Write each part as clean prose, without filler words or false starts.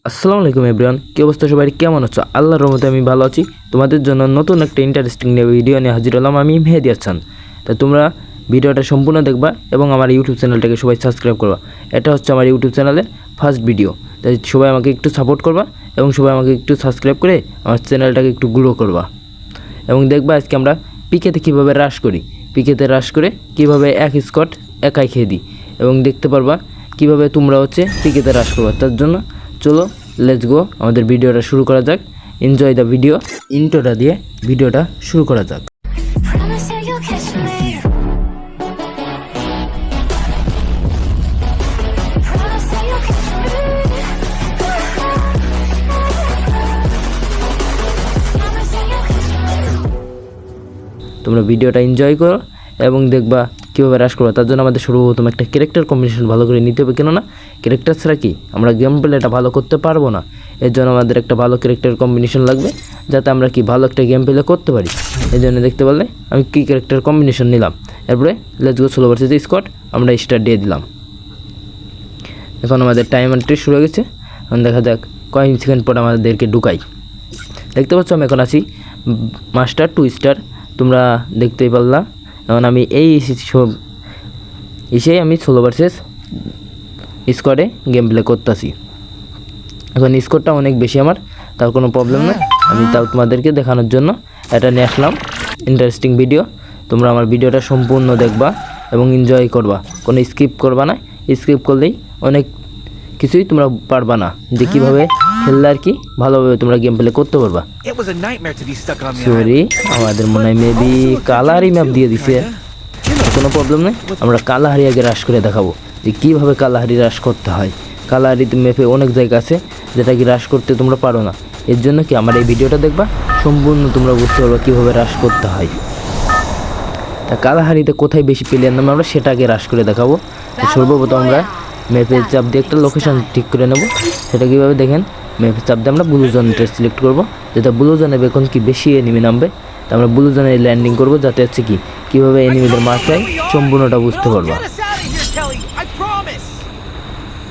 আসসালামু আলাইকুম এভরিওয়ান, কি অবস্থা সবাই, কেমন আছো? আল্লাহর রহমতে আমি ভালো আছি। তোমাদের জন্য নতুন একটা ইন্টারেস্টিং ভিডিও নিয়ে হাজির হলাম। আমি মেহেদি হাসান। তো তোমরা ভিডিওটা সম্পূর্ণ দেখবা এবং আমার ইউটিউব চ্যানেলটাকে সবাই সাবস্ক্রাইব করবা। এটা হচ্ছে আমার ইউটিউব চ্যানেলের ফার্স্ট ভিডিও, তাই সবাই আমাকে একটু সাপোর্ট করবা এবং সবাই আমাকে একটু সাবস্ক্রাইব করে আমার চ্যানেলটাকে একটু গ্রো করবা। এবং দেখবা আজকে আমরা পিকেতে কীভাবে রাশ করি, পিকেতে রাশ করে কীভাবে এক স্কট একাই খেয়ে দিই, এবং দেখতে পারবা কীভাবে তোমরা হচ্ছে পিকেতে রাশ করবা। তার জন্য চলো লেটস গো, আমাদের ভিডিওটা শুরু করা যাক। Enjoy the video. ইন্ট্রোটা দিয়ে ভিডিওটা শুরু করা যাক। তোমরা ভিডিওটা এনজয় করো এবং দেখবা কীভাবে রাশ করবো। তার জন্য আমাদের সর্বপ্রথম একটা ক্যারেক্টার কম্বিনেশন ভালো করে নিতে হবে, কেননা ক্যারেক্টার ছাড়া কি আমরা গেম প্লেটা ভালো করতে পারবো না। এর জন্য আমাদের একটা ভালো ক্যারেক্টার কম্বিনেশন লাগবে, যাতে আমরা কি ভালো একটা গেম প্লে করতে পারি। এই জন্য দেখতে পারলে আমি কি ক্যারেক্টার কম্বিনেশন নিলাম। এরপরে let's go solo versus squad আমরা স্টার্ট দিয়ে দিলাম। এখন আমাদের টাইমারটি শুরু হয়ে গেছে। এখন দেখা যাক কয়েক সেকেন্ড পর আমাদেরকে ঢুকাই। দেখতে পাচ্ছ আমি এখন আছি মাস্টার 2 স্টার, তোমরা দেখতেই পারলা। এখন আমি এই এসেই আমি সোলো ভার্সেস স্কোয়াডে গেম প্লে করতেছি। এখন স্কোরটা অনেক বেশি আমার, তার কোনো প্রবলেম নেই। আমি তাও তোমাদেরকে দেখানোর জন্য এটা নিয়ে আসলাম ইন্টারেস্টিং ভিডিও। তোমরা আমার ভিডিওটা সম্পূর্ণ দেখবা এবং এনজয় করবা, কোনো স্কিপ করবা না। স্কিপ করলেই অনেক কিছুই তোমরা পারবা না, যে কীভাবে খেললে আর কি ভালোভাবে তোমরা গেম প্লে করতে পারবা। সরি, আমাদের মনে হয় মেবি কালারই ম্যাপ দিয়ে দিছে, কোনো প্রবলেম নেই। আমরা কালাহারি আগে রাশ করে দেখাবো যে কীভাবে কালাহারি রাশ করতে হয়। কালাহারিতে ম্যাপে অনেক জায়গা আছে যেটা কি রাশ করতে তোমরা পারো না। এর জন্য কি আমার এই ভিডিওটা দেখবা, সম্পূর্ণ তোমরা বুঝতে পারবা কীভাবে রাশ করতে হয়। তা কালাহারিতে কোথায় বেশি প্লেয়ার নামে আমরা সেটাকে রাশ করে দেখাবো। সর্বপ্রথম আমরা ম্যাপে চাপ দিয়ে একটা লোকেশন ঠিক করে নেব। সেটা কীভাবে দেখেন, ম্যাপে চাপ দিয়ে আমরা ব্লু জোনটা সিলেক্ট করবো, যেটা ব্লু জোনে এখন কি বেশি এনিমি নামবে। তা আমরা ব্লু জোনে ল্যান্ডিং করবো, যাতে হচ্ছে কি কীভাবে এনিমিদের মারতে সম্পূর্ণটা বুঝতে পারবা।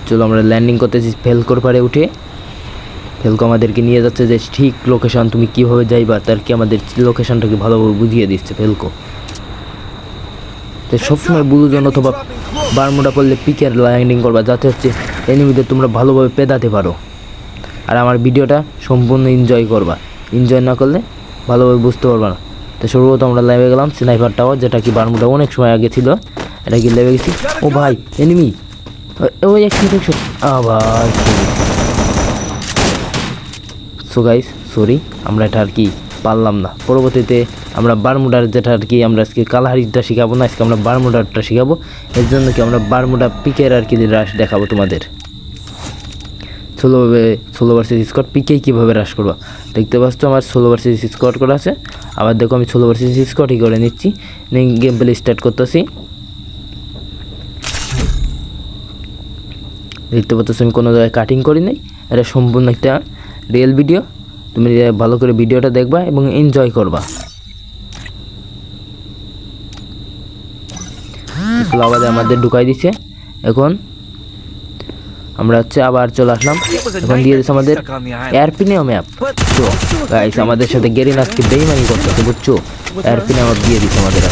চলো আমরা ল্যান্ডিং করতেছি ফেলকোর পাড়ে উঠে। ফেলকো আমাদেরকে নিয়ে যাচ্ছে যে ঠিক লোকেশন তুমি কীভাবে যাইবা, তার কি আমাদের লোকেশনটাকে ভালোভাবে বুঝিয়ে দিচ্ছে ফেলকো। তো সবসময় ব্লু জোন অথবা বারমুডা করলে পিকের ল্যান্ডিং করবা, যাতে হচ্ছে এনিমিদের তোমরা ভালোভাবে পেদাতে পারো। আর আমার ভিডিওটা সম্পূর্ণ এনজয় করবা, এনজয় না করলে ভালোভাবে বুঝতে পারবা না। তো সর্বপ্রথম আমরা লেবে গেলাম স্নাইপার টাওয়ার, যেটা কি বারমুডা অনেক সময় আগে ছিল, এটা কি লেবে গেছি। ও ভাই এনিমি, ওই একশো আবার। সো গাইস সরি, আমরা এটা আর কি পারলাম না। পরবর্তীতে আমরা বারমুডার যেটা আর কি আমরা আজকে কালাহারিটা শেখাবো না, আজকে আমরা বারমুডারটা শেখাবো। এর জন্য কি আমরা বারমুডা পিকের আর কি রাশ দেখাবো তোমাদের। সোলো ভার্সেস স্কোয়াড পিকেই কীভাবে রাশ করবা দেখতে পাচ্ছ। আমার সোলো ভার্সেস স্কোয়াড করা আছে। আবার দেখো আমি সোলো ভার্সেস স্কোয়াডই করে নিচ্ছি, গেম প্লে স্টার্ট করতেছি। দেখতে পাচ্ছ আমি কোনো জায়গায় কাটিং করি নাই, এটা সম্পূর্ণ একটা রিয়েল ভিডিও। তুমি ভালো করে ভিডিওটা দেখবা এবং এনজয় করবা। আবার আমাদের ঢুকাই দিচ্ছে। এখন আমরা হচ্ছে আবার চলে আসলাম। এখন দিয়ে দিচ্ছে আমাদের এয়ারপিনে ম্যাপ। তো গাইস আমাদের সাথে গেরিন আজকে বেইমানি করতেছে, বুঝছো। এয়ারপিনে ম্যাপ দিয়ে দিচ্ছে আমাদের।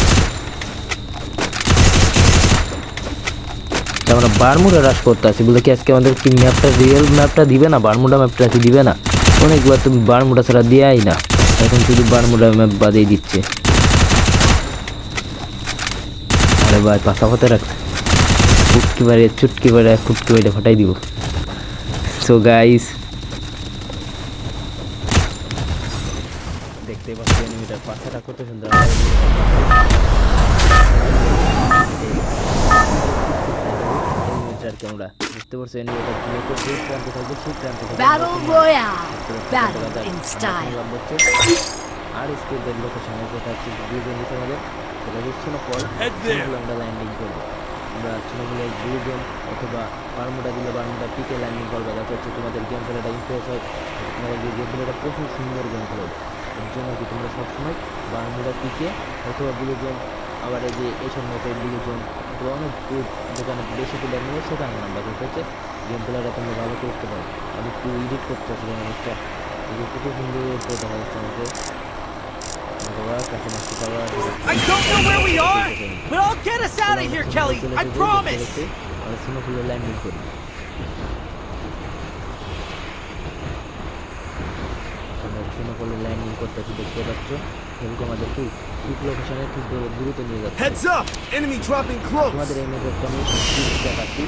আমরা বারমুডা রাশ করতে আছি বলে কি আজকে আমাদের কি ম্যাপটা রিয়েল ম্যাপটা দিবে না, বারমুডা ম্যাপটা কি দিবে না। অনেকবার তুমি বারমুডা ছাড়া দিয়াই না, এখন শুধু বারমুডা ম্যাপ বাদেই দিচ্ছে। আরে ভাই পাশা ফাতে রাখছে, ফুটকি বাড়ি চুটকি বাড়ি ফুটকি বাড়িটা ফাটাই দিব। সো গাইস দেখতে পাচ্ছি এনিমিটার পাশাটা কত সুন্দর। আমরা বুঝতে পারছি এনিমিটার প্লেয়ার সেই প্রান্তে থাকবে, সেই প্রান্তে থাকবে battle royale, battle in style. আর স্কিলের লোকেশনে যেটা হচ্ছে দুজন দিতে হবে, সেটা হচ্ছে না পর আমরা ল্যান্ডিং করবো। আমরা ছোটগুলো ব্লু জোন অথবা বারমুডা দিলে বারমুডা পিকে ল্যান্ডিং করবে, যাতে হচ্ছে তোমাদের গেম প্লেটা ইমপ্রেস হয়, তোমাদের গেম প্লেটা প্রচুর সুন্দর গেম প্লে। এর জন্য কি তোমরা সবসময় বারমুডা পিকে অথবা ব্লু জোন, আবার এই যে এইসব ম্যাপের ব্লু জোন অথবা অনেক দোকানে বেশি প্লেয়ার নিয়ে সেখানে নাম্বার হচ্ছে গেম প্লেটা তোমরা ভালো করতে পারো। আমি একটু এডিট করতেছি একটা কত সুন্দর করে দেখা যাচ্ছে আমাকে কাছে মাসতে পারবা। I don't know where we are, but I'll get us out of here, Kelly. I promise. আমরা সিনোফুলে ল্যান্ডিং করি। আমরা সিনোফুলে ল্যান্ডিং করতেছি, দেখতে পাচ্ছ এরকম আমাদের ঠিক লোকেশনে ঠিক দ্রুত নিয়ে যাচ্ছে। Heads up! Enemy dropping close. তোমাদের এই মেথডটা আমি দেখাচ্ছি,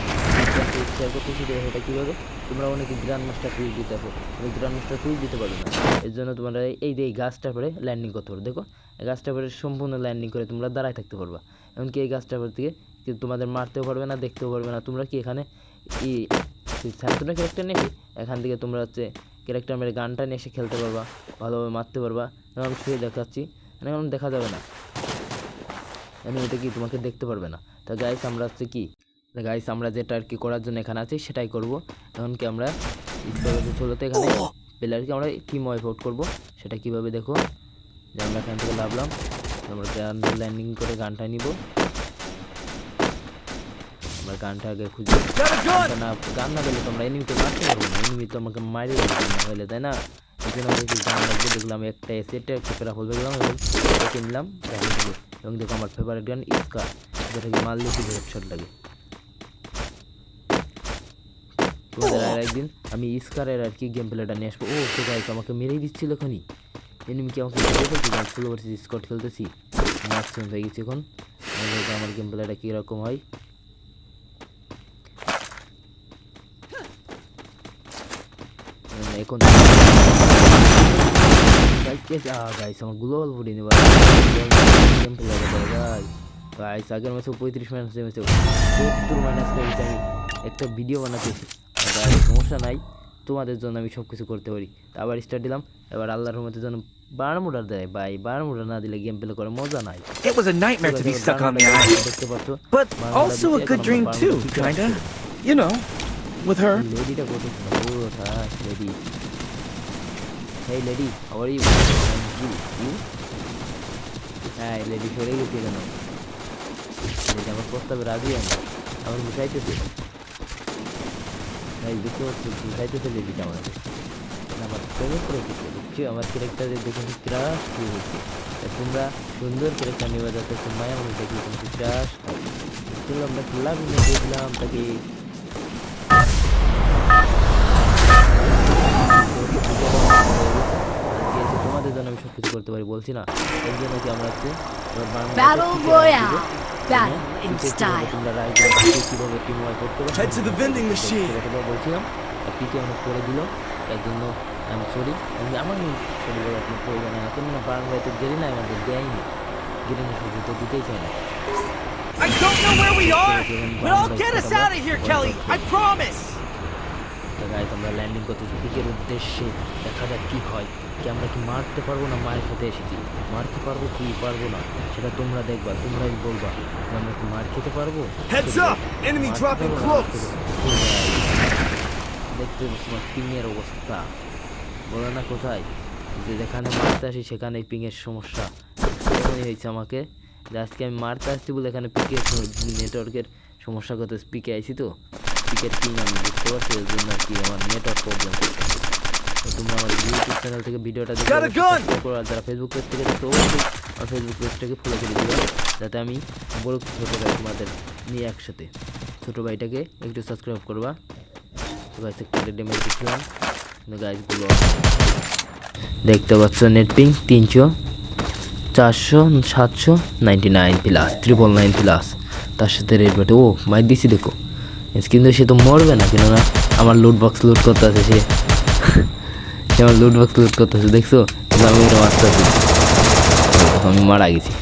শেয়ার করতেছি। এটা কীভাবে তোমরা অনেকে গ্র্যান্ড মাস্টার টুল দিতে আসো, আমি গ্র্যান্ড মাস্টার টুল দিতে পারো না। এর জন্য তোমরা এই যে এই গাছটা পরে ল্যান্ডিং করতে পারো। দেখো এই গাছটা পরে সম্পূর্ণ ল্যান্ডিং করে তোমরা দাঁড়ায় থাকতে পারবা। এমনকি এই গাছটা পর থেকে কিন্তু তোমাদের মারতেও পারবে না, দেখতেও পারবে না। তোমরা কি এখানে স্যান্টনা ক্যারেক্টার নিয়ে এখান থেকে তোমরা হচ্ছে ক্যারেক্টার মেরে গানটা নিয়ে এসে খেলতে পারবা, ভালোভাবে মারতে পারবা। আমি শুয়ে দেখাচ্ছি, এখন দেখা যাবে না, আমি এটা কি তোমাকে দেখতে পারবে না। তা গাইস আমরা হচ্ছে কি গাইস আমরা যেটা আর কি করার জন্য এখানে আছি সেটাই করব। এখন কি আমরা চলোতে এখানে প্লেয়ারকে আমরা টিম ওয়াইপ আউট করবো। সেটা কীভাবে দেখো, যে আমরা এখান থেকে নামলাম, আমরা ল্যান্ডিং করে গানটা নিব। আমরা গানটা আগে খুঁজে না, গান না পেলে তোমরা এনিমিকে মারতে পারবো না, এনিমি তো আমাকে মারি হলে, তাই না? এই জন্য আমাকে গান লাগবে। দেখলাম একটা এসেটে একটা প্যারাফল দেখলাম এবং কিনলাম এবং দেখো আমার ফেভারিট গান ইস্কার, যেটাকে মারলে কি হেডশট লাগে। তোমাদের আর একদিন আমি ইস্কারের আর কি গেম প্লেটা নিয়ে আসবো। ও তো গাইস আমাকে মেরেই দিচ্ছিল এখনই, এনিমি কি আমাকে মেরে ফেলছি? আমি ফুল ওভার স্কট খেলতেছি, ম্যাক্সিমাম হয়ে গেছি। এখন আমার গেম প্লেটা কীরকম হয় এখন গাইস আমার গ্লোবাল ফুডি নেব গেম প্লে গাইস। আগের ম্যাচে 35 মাইনাস ম্যাচে 70 মাইনাস করেছি। আমি একটা ভিডিও বানাতেছি, সমস্যা নাই, তোমাদের জন্য আমি সব কিছু করতে পারি। আবার স্টার্ট দিলাম, এবার আল্লাহর রহমতের জন্য বারমুডার দেয় ভাই, বারমুডা না দিলে গেম প্লে করে মজা নাই। It was a nightmare to be stuck on the island, দেখতে পাচ্ছ, but also a good dream too, kinda. You know, with her. লেডিটা কত সুন্দর, হ্যাঁ lady. Hey lady, how are you? You? হ্যাঁ লেডি সরে গেছি কেন? লেডি আমার প্রস্তাবে রাজি আমার বুঝাইতেছে, ভাই দেখতে পাচ্ছি বুঝাইতেছে লেডিটা আমাকে, আমার প্রেমে করে দিচ্ছে। বুঝছি আমার ক্যারেক্টারে দেখে ক্রাশ হয়ে গেছে। তোমরা সুন্দর ক্যারেক্টার নেওয়া যাচ্ছে, মায়া মনে দেখি কিন্তু ক্রাশ আমরা খেলাম, দেখলাম তাকে তোমাদের জন্য আমি সব কিছু করতে পারি বলছি না। এই জন্য কি আমরা হচ্ছে কীভাবে টিম ওয়াইপ করতে বলছিলাম, পিকে অনেক করে দিল, তার জন্য আমি সরি, আমার সরি বলে আপনার প্রয়োজন হয় না। কেননা বারান ভাই তো গেলি না, আমাদের দেয়নি, গেলি না শুধু তো দিতেই চাই না। I don't know where we are, but I'll get us out of here, Kelly. I promise. Guys আমরা ল্যান্ডিং করতেছি পিকের উদ্দেশ্যে, দেখা যাক কি হয়, কি আমরা কি মারতে পারবো না। মার খেতে এসেছি, মারতে পারবো কি পারবো না সেটা তোমরা দেখবা, তোমরাই বলবা যে আমরা কি মার খেতে পারবো। Heads up! Enemy dropping close. দেখতে তোমার পিংয়ের অবস্থা বলো না কোথায়, যে যেখানে মারতে আসি সেখানে পিংয়ের সমস্যা এমনই হয়েছে আমাকে। যে আজকে আমি মারতে আসছি বলে এখানে পিকের নেটওয়ার্কের সমস্যা করতে পিকে আইছি, তো পিকের পিং আমি বুঝতে পারছি, এর জন্য আর কি আমার নেটওয়ার্ক প্রবলেম করছে। তোমরা আমার ইউটিউব চ্যানেল থেকে ভিডিওটা দেখো, আর যারা ফেসবুক পেজ থেকে দেখো অবশ্যই আমার ফেসবুক পেজটাকে ফলো করে দিবে, যাতে আমি বড় ছোটো ভাই তোমাদের নিয়ে একসাথে। ছোটো ভাইটাকে একটু সাবস্ক্রাইব করবা। তো গাইস একটা ডেমো দিচ্ছিলাম, গাইসগুলো দেখতে পাচ্ছ নেট পিং 300 400 799 প্লাস 999 প্লাস, তার সাথে রেড বাটে ও মাইক দিছি দেখো। কিন্তু সে তো মরবে না, কেননা আমার লুট বক্স লুট করতে আছে, সে আমার লুট বক্স লুট করতে আছে, দেখছো আমি এটা মারতে আছি, আমি মারা গেছি।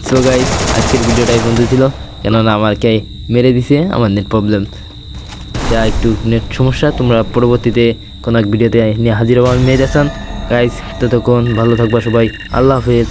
সো গাইস আজকের ভিডিওটাই বন্ধু ছিল, কেননা আমাকে মেরে দিছে, আমার নেট প্রবলেম, যা একটু নেট সমস্যা। তোমরা পরবর্তীতে কোনো এক ভিডিওতে নিয়ে হাজির হবো আমি মেহেদি হাসান। গাইস ততক্ষণ ভালো থাকবা সবাই, আল্লাহ হাফেজ।